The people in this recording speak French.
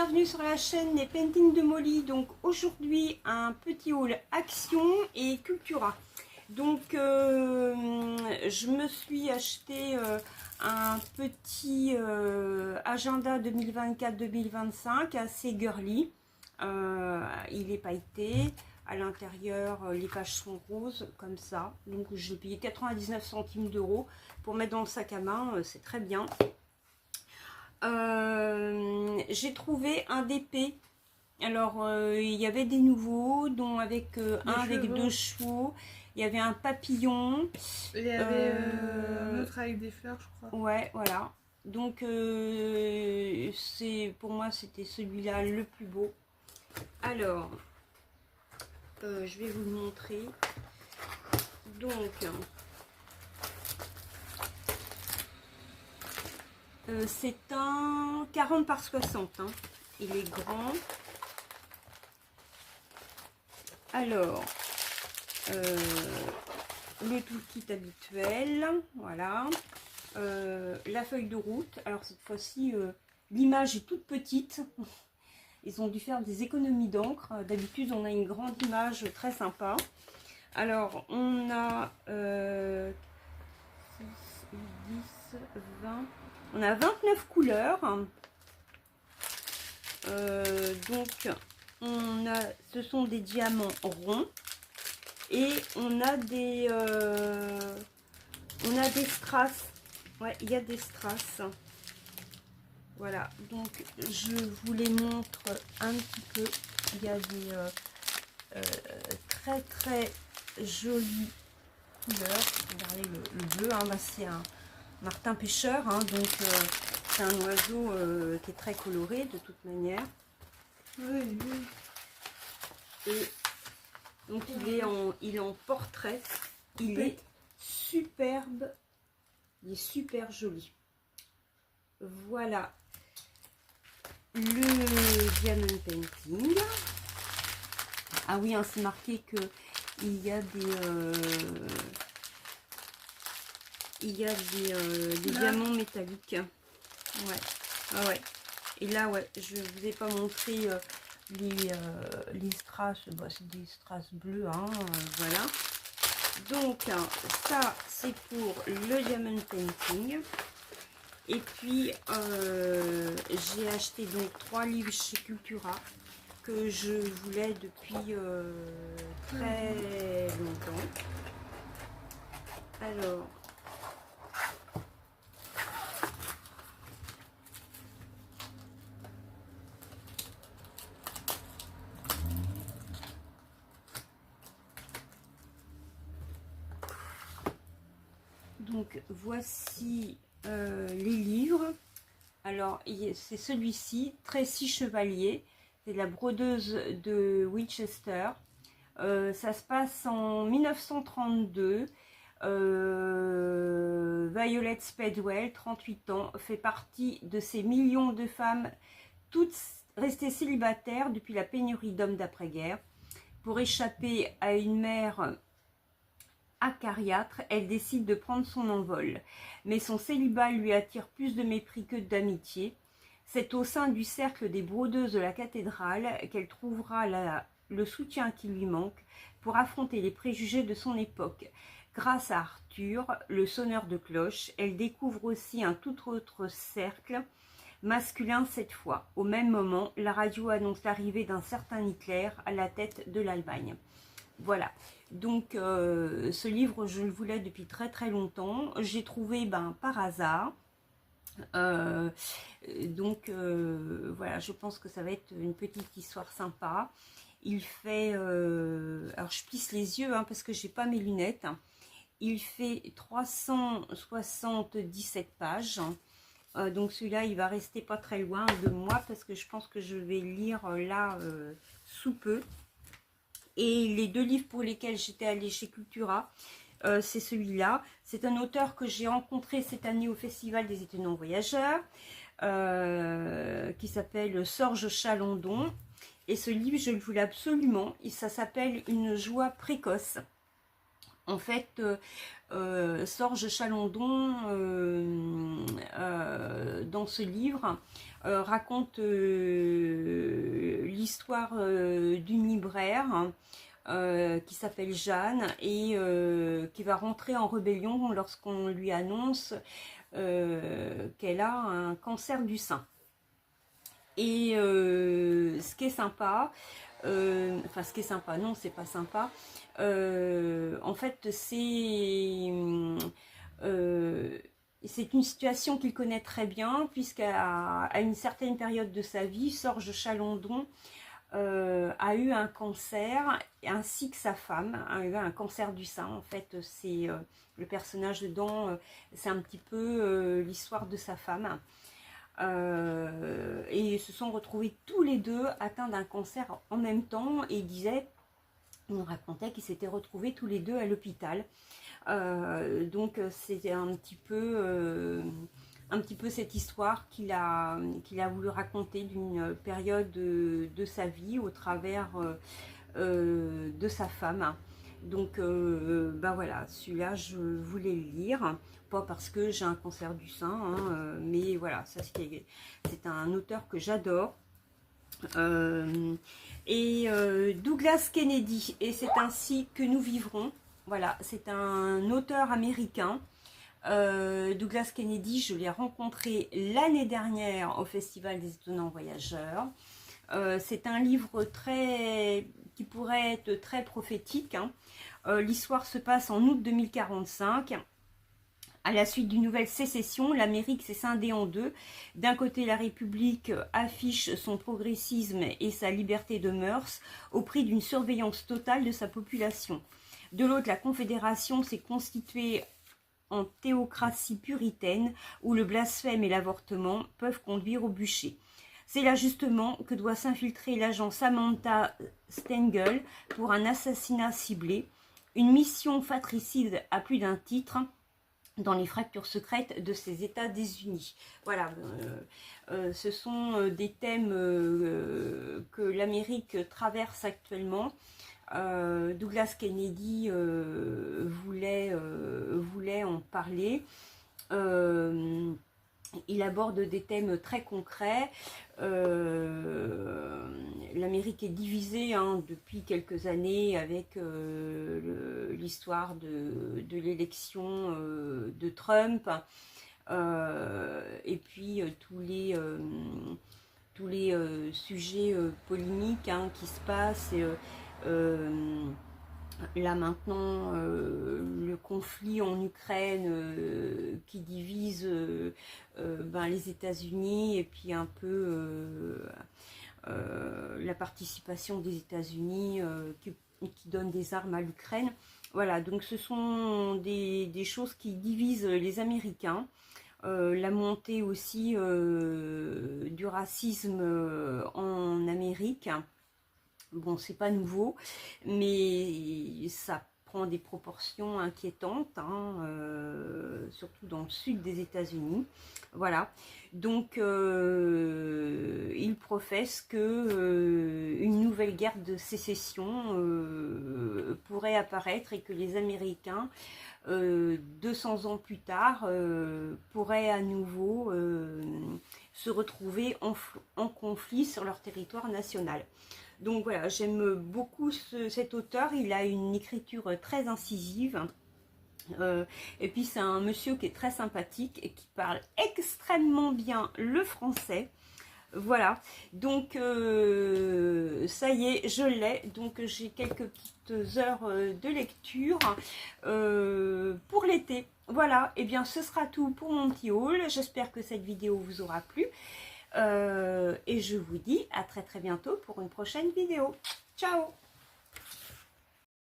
bienvenue sur la chaîne des Paintings de Molly. Donc aujourd'hui un petit haul Action et Cultura. Donc je me suis acheté un petit agenda 2024-2025 assez girly. Il est pailleté. À l'intérieur, les pages sont roses comme ça. Donc j'ai payé 99 centimes d'euros pour mettre dans le sac à main. C'est très bien. J'ai trouvé un DP. Alors il y avait des nouveaux, dont avec un avec 2 chevaux. Il y avait un papillon. Et il y avait un autre avec des fleurs, je crois. Ouais, voilà. Donc c'est pour moi c'était celui-là le plus beau. Alors je vais vous le montrer. Donc c'est un 40 par 60, hein. Il est grand. Alors, le toolkit habituel, voilà. La feuille de route. Alors cette fois-ci, l'image est toute petite. Ils ont dû faire des économies d'encre. D'habitude, on a une grande image très sympa. Alors, on a 6, 10, 20... On a 29 couleurs. Donc, ce sont des diamants ronds. Et on a des strass. Ouais, il y a des strass. Voilà, donc je vous les montre un petit peu. Il y a des très très jolies couleurs. Regardez le bleu, hein, bah, c'est un martin pêcheur, hein, donc c'est un oiseau qui est très coloré de toute manière. Oui, oui. Et donc il est en portrait. Il est superbe. Il est super joli. Voilà le diamond painting. Ah oui, hein, c'est marqué que il y a des diamants métalliques. Ouais. Ah ouais. Et là, ouais, je vous ai pas montré les strass. Bah, c'est des strass bleus, hein, voilà. Donc ça c'est pour le diamond painting. Et puis j'ai acheté donc 3 livres chez Cultura que je voulais depuis très longtemps. Alors donc voici les livres. Alors c'est celui-ci, Tracy Chevalier, c'est la brodeuse de Winchester. Ça se passe en 1932. Violet Spadewell, 38 ans, fait partie de ces millions de femmes toutes restées célibataires depuis la pénurie d'hommes d'après-guerre. Pour échapper à une mère acariâtre, elle décide de prendre son envol. Mais son célibat lui attire plus de mépris que d'amitié. C'est au sein du cercle des brodeuses de la cathédrale qu'elle trouvera le soutien qui lui manque pour affronter les préjugés de son époque. Grâce à Arthur, le sonneur de cloche, elle découvre aussi un tout autre cercle, masculin cette fois. Au même moment, la radio annonce l'arrivée d'un certain Hitler à la tête de l'Allemagne. Voilà, donc ce livre, je le voulais depuis très très longtemps. J'ai trouvé par hasard. Donc voilà, je pense que ça va être une petite histoire sympa. Il fait, alors je plisse les yeux hein, parce que j'ai pas mes lunettes. Il fait 377 pages. Donc celui-là, il va rester pas très loin de moi parce que je pense que je vais lire là sous peu. Et les 2 livres pour lesquels j'étais allée chez Cultura, c'est celui-là. C'est un auteur que j'ai rencontré cette année au Festival des Étonnants Voyageurs, qui s'appelle Sorge Chalandon. Et ce livre, je le voulais absolument. Et ça s'appelle Une joie précoce. En fait, Sorge Chalandon dans ce livre raconte l'histoire d'une libraire qui s'appelle Jeanne et qui va rentrer en rébellion lorsqu'on lui annonce qu'elle a un cancer du sein. Et ce qui est sympa, enfin ce qui est sympa, non c'est pas sympa, en fait c'est une situation qu'il connaît très bien puisqu'à une certaine période de sa vie, Sorge Chalandon a eu un cancer ainsi que sa femme a eu un cancer du sein. En fait c'est le personnage dedans, c'est un petit peu l'histoire de sa femme. Et ils se sont retrouvés tous les deux atteints d'un cancer en même temps et ils nous racontaient qu'ils s'étaient retrouvés tous les deux à l'hôpital. Donc c'était un petit peu cette histoire qu'il a voulu raconter d'une période de sa vie au travers de sa femme. Donc bah voilà, celui-là je voulais le lire, pas parce que j'ai un cancer du sein, hein, mais voilà, ça c'est un auteur que j'adore. Douglas Kennedy, et c'est ainsi que nous vivrons. Voilà, c'est un auteur américain. Douglas Kennedy, je l'ai rencontré l'année dernière au Festival des Étonnants Voyageurs. C'est un livre qui pourrait être très prophétique, hein. L'histoire se passe en août 2045. À la suite d'une nouvelle sécession, l'Amérique s'est scindée en deux. D'un côté, la République affiche son progressisme et sa liberté de mœurs au prix d'une surveillance totale de sa population. De l'autre, la Confédération s'est constituée en théocratie puritaine où le blasphème et l'avortement peuvent conduire au bûcher. C'est là justement que doit s'infiltrer l'agent Samantha Stengel pour un assassinat ciblé, une mission fratricide à plus d'un titre dans les fractures secrètes de ces États-Unis. Voilà, ce sont des thèmes que l'Amérique traverse actuellement. Douglas Kennedy voulait en parler. Il aborde des thèmes très concrets. L'Amérique est divisée depuis quelques années avec l'histoire de l'élection de Trump et puis tous les sujets polémiques qui se passent. Là maintenant, le conflit en Ukraine qui divise les États-Unis et puis un peu la participation des États-Unis qui donne des armes à l'Ukraine. Voilà, donc ce sont des choses qui divisent les Américains. La montée aussi du racisme en Amérique. Bon, c'est pas nouveau, mais ça prend des proportions inquiétantes, surtout dans le sud des États-Unis. Voilà, donc il professe que une nouvelle guerre de sécession pourrait apparaître et que les Américains, 200 ans plus tard, pourraient à nouveau se retrouver en conflit sur leur territoire national. Donc voilà, j'aime beaucoup cet auteur, il a une écriture très incisive. Et puis c'est un monsieur qui est très sympathique et qui parle extrêmement bien le français. Voilà, donc ça y est, je l'ai. Donc j'ai quelques petites heures de lecture pour l'été. Voilà, et bien ce sera tout pour mon petit haul. J'espère que cette vidéo vous aura plu. Et je vous dis à très bientôt pour une prochaine vidéo. Ciao!